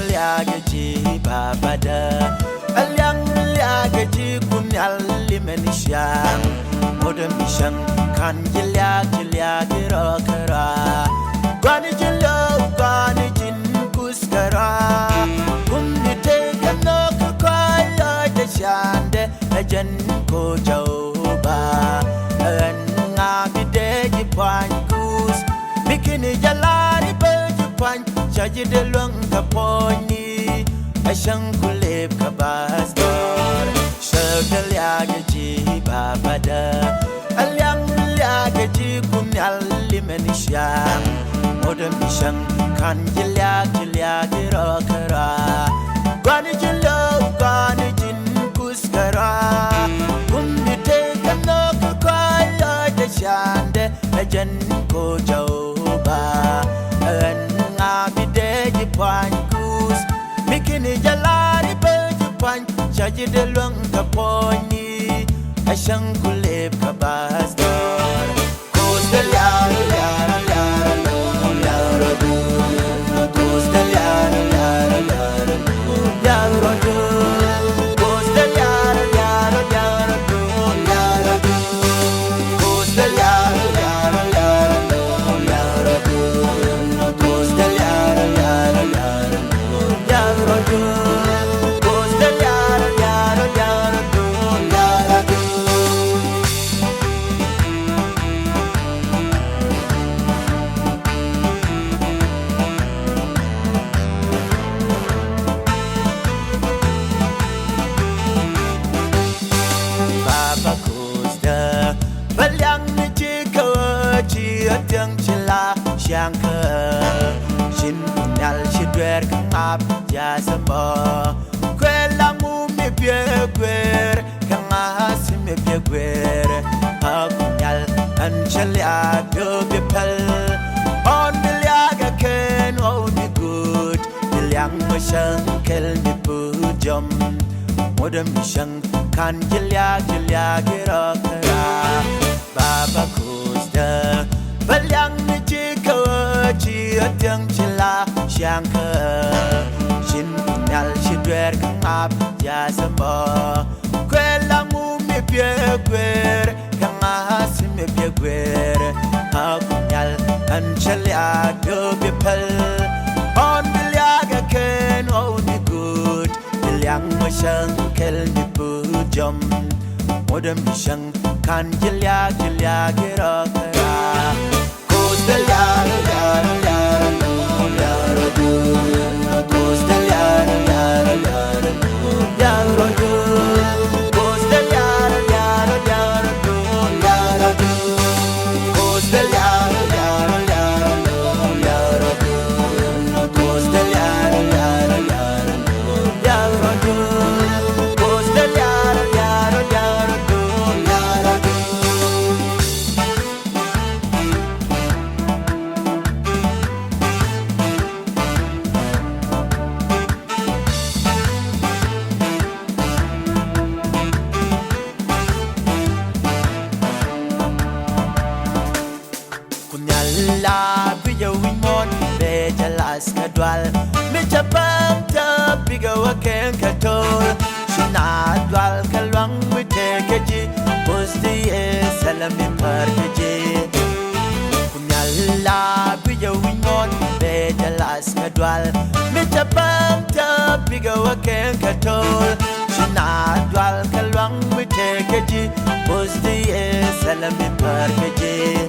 liagaji babada alyang liagaji kunyal limenishang modem bishang kan liagi rokara gwani jilo gwani jin kuskara kumni teka no kakwaya deshande ajan ko jauba an ngabide jipwan kus bikini jalari bejipwan chaji de luang kaponi ashang kulip kabastor shagal liagaji babada alyang liagaji kunyal limenishang modem bishang kan liagi rokara gwani jilo gwani jin kuskara kumni teka no kakwaya deshande ajan ko jauba an ngabide jipwan kus bikini jalari bejipwan chaji de luang kaponi ashang kulip kabastor costa liara liara liara liara costa liara liara liara liara costa liara liara liara liara costa liara liara liara liara costa liara liara liara liara costa liara liara liara liara Baba Costa Balyang ni chiko chi atyang chila siang ke Shin punyal shidwer kangap ya sabo Kwela mu mi pye kwer Kangasi mi pye kwer Punyal anchali agyo bipel On bilyaga ken o ni good Bilyang masyang kel ni pujom Modem bishang kan liagi rokara Baba Costa Balyang ni chiko chi atyang chila siang ke Shin punyal shidwer kangap ya sabo Kwela mu mi pye kwer Kangasi mi pye kwer Punyal anchali agyo bipel On bilyaga ken o ni good Bilyang masyang kel ni pujom Modem bishang kan liagi rokara Costa liara liara liara liara Costa liara liara liara liara Costa liara liara liara liara Costa liara liara liara liara Costa liara liara liara liara Costa liara liara liara liara Kunyala biya wimon bejalas kadwal Mijabang ta biga waken katol Sinadwal kalwang witekeji Posti salami parkeji Kunyala biya wimon bejalas kadwal Mijabang ta biga waken katol Sinadwal kalwang witekeji Posti salami parkeji